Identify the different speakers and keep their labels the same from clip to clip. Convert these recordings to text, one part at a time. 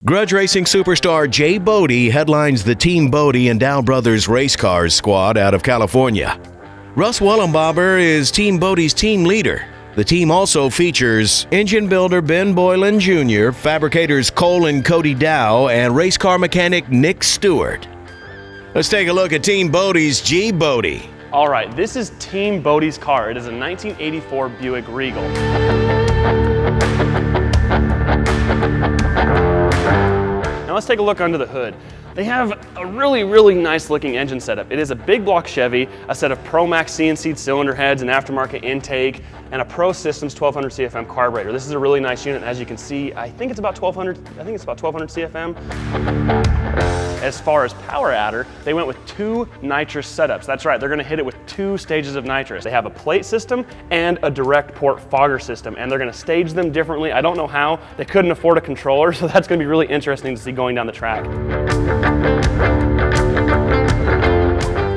Speaker 1: Grudge racing superstar G-Boddie headlines the Team Boddie and Dow Brothers race cars squad out of California. Russ Wallenbauer is Team Boddie's team leader. The team also features engine builder Ben Boylan Jr., fabricators Cole and Cody Dow, and race car mechanic Nick Stewart. Let's take a look at Team Boddie's G-Boddie.
Speaker 2: All right, this is Team Boddie's car. It is a 1984 Buick Regal. Now let's take a look under the hood. They have a really nice looking engine setup. It is a big block Chevy, a set of Pro Max CNC cylinder heads, an aftermarket intake, and a Pro Systems 1200 CFM carburetor. This is a really nice unit. As you can see, I think it's about 1200 CFM. As far as power adder, they went with two nitrous setups. That's right, they're gonna hit it with two stages of nitrous. They have a plate system and a direct port fogger system, and they're gonna stage them differently. I don't know how. They couldn't afford a controller, so that's gonna be really interesting to see going down the track.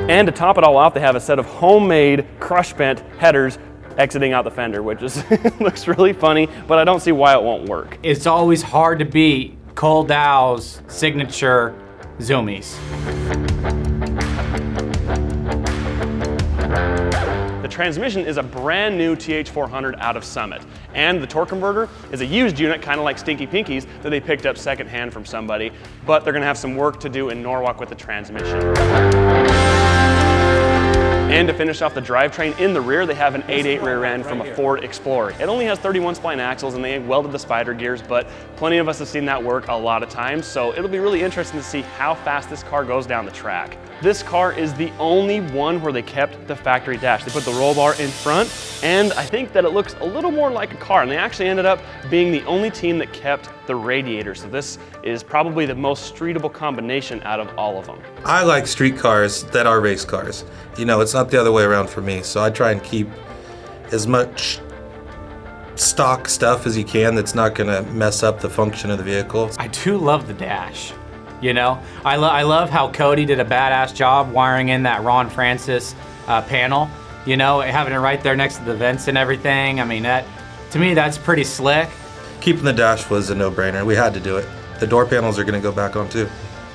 Speaker 2: And to top it all off, they have a set of homemade crush bent headers exiting out the fender, which is looks really funny, but I don't see why it won't work.
Speaker 3: It's always hard to beat Cole Dow's signature zoomies.
Speaker 2: The transmission is a brand new TH400 out of Summit, and the torque converter is a used unit, kind of like Stinky Pinky's, that they picked up secondhand from somebody, but they're gonna have some work to do in Norwalk with the transmission. And to finish off the drivetrain in the rear, they have an 8.8 rear end from a Ford Explorer. It only has 31 spline axles and they welded the spider gears, but plenty of us have seen that work a lot of times, so it'll be really interesting to see how fast this car goes down the track. This car is the only one where they kept the factory dash. They put the roll bar in front, and I think that it looks a little more like a car, and they actually ended up being the only team that kept the radiator, so this is probably the most streetable combination out of all of them.
Speaker 4: I like street cars that are race cars. You know, it's not the other way around for me, so I try and keep as much stock stuff as you can that's not gonna mess up the function of the vehicle.
Speaker 3: I do love the dash. You know, I love how Cody did a badass job wiring in that Ron Francis panel, you know, having it right there next to the vents and everything. I mean, that, to me, that's pretty slick.
Speaker 4: Keeping the dash was a no-brainer. We had to do it. The door panels are gonna go back on too.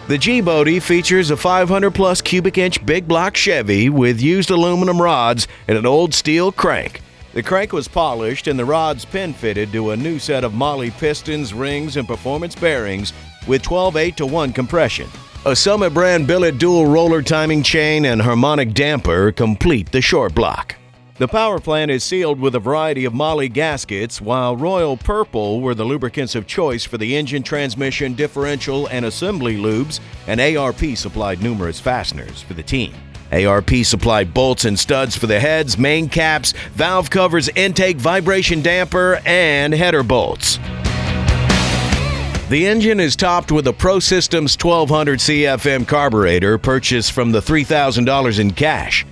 Speaker 1: The G-Boddie features a 500-plus cubic inch big block Chevy with used aluminum rods and an old steel crank. The crank was polished and the rods pin-fitted to a new set of Molle pistons, rings, and performance bearings with 12/8-to-1 compression. A Summit brand billet dual roller timing chain and harmonic damper complete the short block. The power plant is sealed with a variety of Molle gaskets, while royal purple were the lubricants of choice for the engine, transmission, differential, and assembly lubes, and ARP supplied numerous fasteners for the team. ARP supplied bolts and studs for the heads, main caps, valve covers, intake, vibration damper, and header bolts. The engine is topped with a Pro Systems 1200 CFM carburetor purchased from the $3,000 in cash.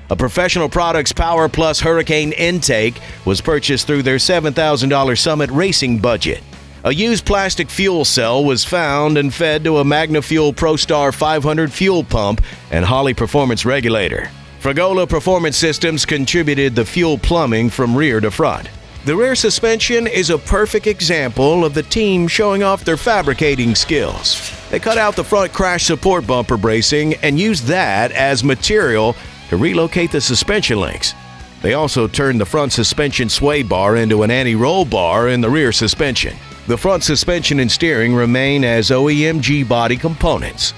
Speaker 1: A Professional Products Power Plus Hurricane intake was purchased through their $7,000 Summit racing budget. A used plastic fuel cell was found and fed to a MagnaFuel ProStar 500 fuel pump and Holley Performance regulator. Fragola Performance Systems contributed the fuel plumbing from rear to front. The rear suspension is a perfect example of the team showing off their fabricating skills. They cut out the front crash support bumper bracing and used that as material to relocate the suspension links. They also turned the front suspension sway bar into an anti-roll bar in the rear suspension. The front suspension and steering remain as OEM G-Boddie components.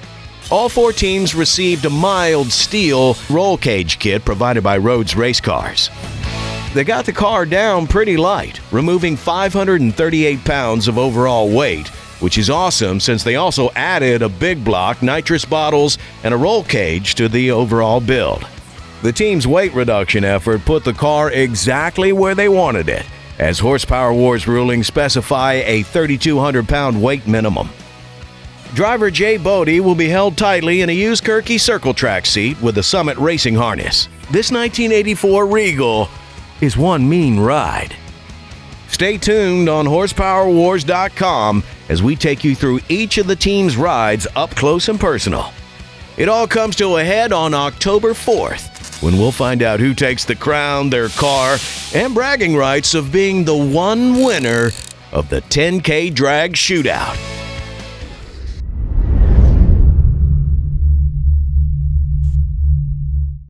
Speaker 1: All four teams received a mild steel roll cage kit provided by Rhodes Race Cars. They got the car down pretty light, removing 538 pounds of overall weight, which is awesome since they also added a big block, nitrous bottles, and a roll cage to the overall build. The team's weight reduction effort put the car exactly where they wanted it, as Horsepower Wars rulings specify a 3,200-pound weight minimum. Driver G-Boddie will be held tightly in a used Kirky Circle Track seat with a Summit racing harness. This 1984 Regal is one mean ride. Stay tuned on horsepowerwars.com as we take you through each of the team's rides up close and personal. It all comes to a head on October 4th, when we'll find out who takes the crown, their car, and bragging rights of being the one winner of the 10K Drag Shootout.